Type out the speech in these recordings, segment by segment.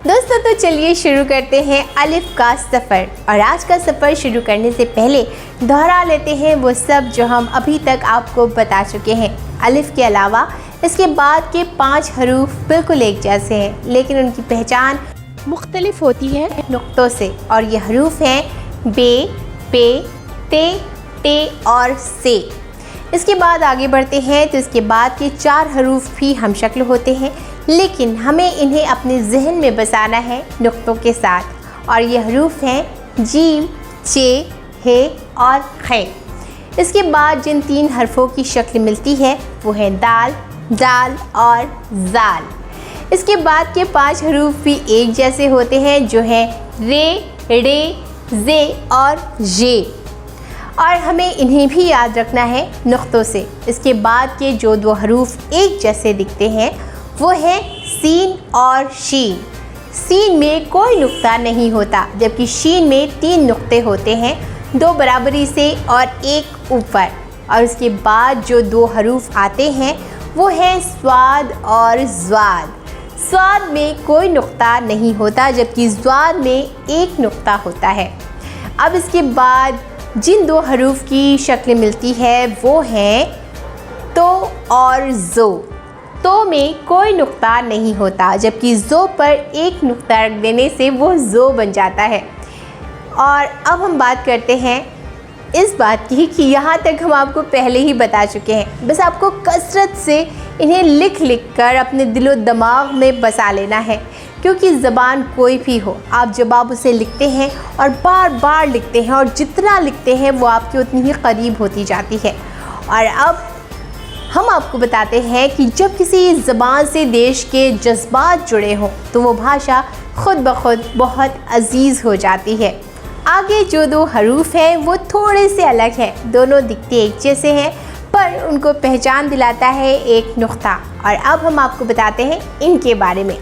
दोस्तों तो चलिए शुरू करते हैं अलिफ का सफ़र। और आज का सफ़र शुरू करने से पहले दोहरा लेते हैं वो सब जो हम अभी तक आपको बता चुके हैं। अलिफ के अलावा इसके बाद के 5 हरूफ बिल्कुल एक जैसे हैं, लेकिन उनकी पहचान मुख्तलिफ होती है नुक्तों से। और ये हरूफ हैं बे, पे, ते और से। इसके बाद आगे बढ़ते हैं तो इसके बाद के 4 हरूफ भी हम शक्ल होते हैं, लेकिन हमें इन्हें अपने जहन में बसाना है नुक्तों के साथ। और ये हरूफ हैं जीम, चे, हे और खे। इसके बाद जिन 3 हरफों की शक्ल मिलती है वो हैं दाल, दाल और जाल। इसके बाद के 5 हरूफ भी एक जैसे होते हैं जो हैं रे, रे, जे और जे। और हमें इन्हें भी याद रखना है नुक्तों से। इसके बाद के जो 2 हरूफ एक जैसे दिखते हैं वो है सीन और शीन। सीन में कोई नुक्ता नहीं होता, जबकि शीन में 3 नुक्ते होते हैं, 2 बराबरी से और 1 ऊपर। और उसके बाद जो 2 हरूफ आते हैं वो हैं स्वाद और ज़्वाद। स्वाद में कोई नुक्ता नहीं होता, जबकि ज़्वाद में 1 नुक्ता होता है। अब इसके बाद जिन 2 हरूफ की शक्ल मिलती है वो हैं तो और ज़ो। तो में कोई नुक्ता नहीं होता, जबकि ज़ो पर 1 नुक्ता रख देने से वो ज़ो बन जाता है। और अब हम बात करते हैं इस बात की कि यहाँ तक हम आपको पहले ही बता चुके हैं, बस आपको कसरत से इन्हें लिख कर अपने दिलो दिमाग में बसा लेना है। क्योंकि ज़बान कोई भी हो, आप जब आप उसे लिखते हैं और बार बार लिखते हैं और जितना लिखते हैं वो आपके उतनी ही करीब होती जाती है। और अब हम आपको बताते हैं कि जब किसी ज़बान से देश के जज्बात जुड़े हों तो वो भाषा खुद ब खुद बहुत अजीज़ हो जाती है। आगे जो 2 हरूफ हैं वो थोड़े से अलग हैं, दोनों दिखते एक जैसे हैं, पर उनको पहचान दिलाता है एक नुक्ता। और अब हम आपको बताते हैं इनके बारे में।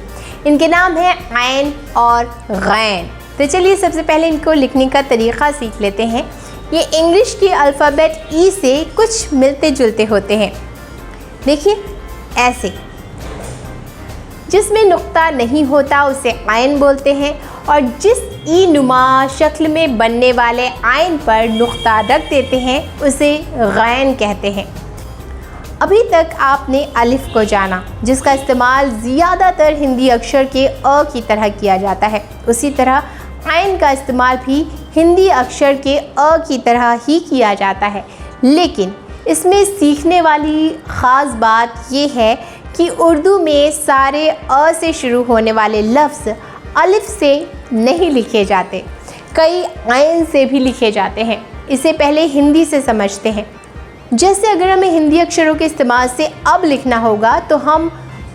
इनके नाम हैं ऐन और गैन। तो चलिए सबसे पहले इनको लिखने का तरीक़ा सीख लेते हैं। ये इंग्लिश के अल्फ़ाबेट ई से कुछ मिलते जुलते होते हैं। देखिए ऐसे, जिसमें नुक्ता नहीं होता उसे आयन बोलते हैं, और जिस ई नुमा शक्ल में बनने वाले आयन पर नुक्ता रख देते हैं उसे गैन कहते हैं। अभी तक आपने अलिफ को जाना, जिसका इस्तेमाल ज़्यादातर हिंदी अक्षर के अ की तरह किया जाता है। उसी तरह आयन का इस्तेमाल भी हिंदी अक्षर के अ की तरह ही किया जाता है, लेकिन इसमें सीखने वाली ख़ास बात ये है कि उर्दू में सारे अ से शुरू होने वाले लफ्ज़ अलिफ से नहीं लिखे जाते, कई आयन से भी लिखे जाते हैं। इसे पहले हिंदी से समझते हैं। जैसे अगर हमें हिंदी अक्षरों के इस्तेमाल से अब लिखना होगा तो हम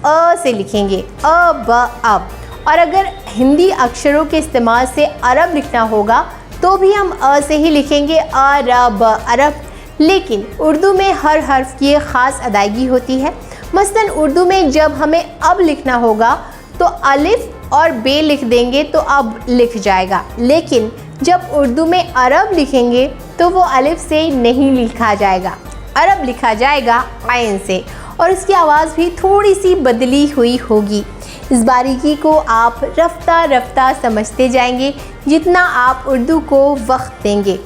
अ से लिखेंगे, अ ब अब। और अगर हिंदी अक्षरों के इस्तेमाल से अरब लिखना होगा तो भी हम अ से ही लिखेंगे, अरब, अरब। लेकिन उर्दू में हर हर्फ की एक ख़ास अदायगी होती है। मसलन उर्दू में जब हमें अब लिखना होगा तो अलिफ और बे लिख देंगे तो अब लिख जाएगा, लेकिन जब उर्दू में अरब लिखेंगे तो वो अलिफ से नहीं लिखा जाएगा, अरब लिखा जाएगा आयन से, और इसकी आवाज़ भी थोड़ी सी बदली हुई होगी। इस बारीकी को आप रफ्ता रफ्ता समझते जाएंगे जितना आप उर्दू को वक्त देंगे।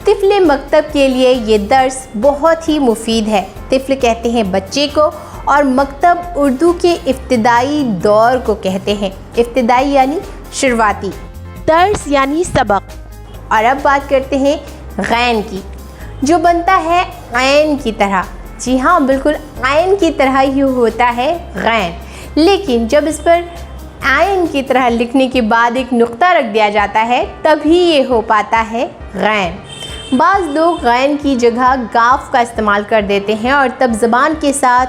तिफ़्ल मकतब के लिए ये दर्स बहुत ही मुफीद है। तिफ़्ल कहते हैं बच्चे को, और मकतब उर्दू के इब्तिदाई दौर को कहते हैं। इब्तिदाई यानी शुरुआती, दर्स यानी सबक। और अब बात करते हैं गैन की, जो बनता है ऐन की तरह। जी हाँ, बिल्कुल ऐन की तरह ही होता है गैन, लेकिन जब इस पर ऐन की तरह लिखने के बाद एक नुक्ता रख दिया जाता है तभी ये हो पाता है गैन। बाज़ लोग गैन की जगह गाफ का इस्तेमाल कर देते हैं और तब ज़बान के साथ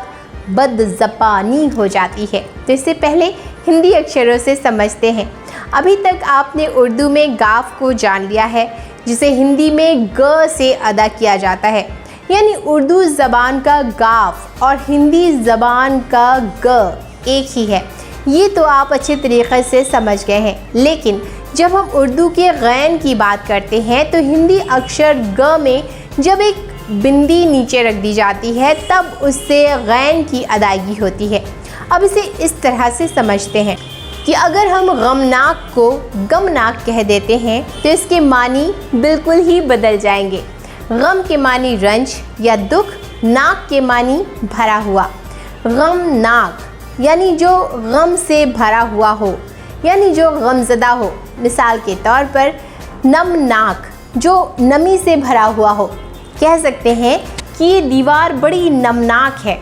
बदज़बानी हो जाती है। तो इससे पहले हिंदी अक्षरों से समझते हैं। अभी तक आपने उर्दू में गाफ को जान लिया है, जिसे हिंदी में ग से अदा किया जाता है, यानी उर्दू ज़बान का गाफ और हिंदी ज़बान का ग एक ही है। ये तो आप अच्छे तरीक़े से समझ गए हैं। लेकिन जब हम उर्दू के गैन की बात करते हैं तो हिंदी अक्षर ग में जब एक बिंदी नीचे रख दी जाती है तब उससे गैन की अदायगी होती है। अब इसे इस तरह से समझते हैं, कि अगर हम गमनाक को गमनाक कह देते हैं तो इसके मानी बिल्कुल ही बदल जाएंगे। गम के मानी रंज या दुख, नाक के मानी भरा हुआ। गमनाक यानी जो गम से भरा हुआ हो, यानी जो गमज़दा हो। मिसाल के तौर पर नमनाक, जो नमी से भरा हुआ हो। कह सकते हैं कि ये दीवार बड़ी नमनाक है।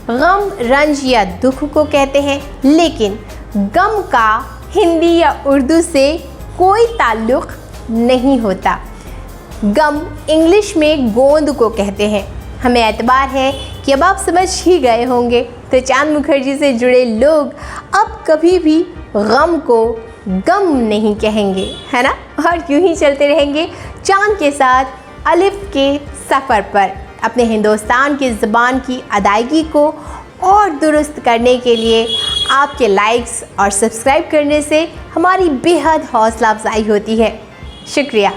गम रंज या दुख को कहते हैं, लेकिन गम का हिंदी या उर्दू से कोई ताल्लुक़ नहीं होता। गम इंग्लिश में गोंद को कहते हैं। हमें एतबार है कि अब आप समझ ही गए होंगे। तो चांद मुखर्जी से जुड़े लोग अब कभी भी गम को गम नहीं कहेंगे, है ना। और यूं ही चलते रहेंगे चांद के साथ अलिफ के सफ़र पर। अपने हिंदुस्तान की ज़बान की अदायगी को और दुरुस्त करने के लिए आपके लाइक्स और सब्सक्राइब करने से हमारी बेहद हौसला अफजाई होती है। शुक्रिया।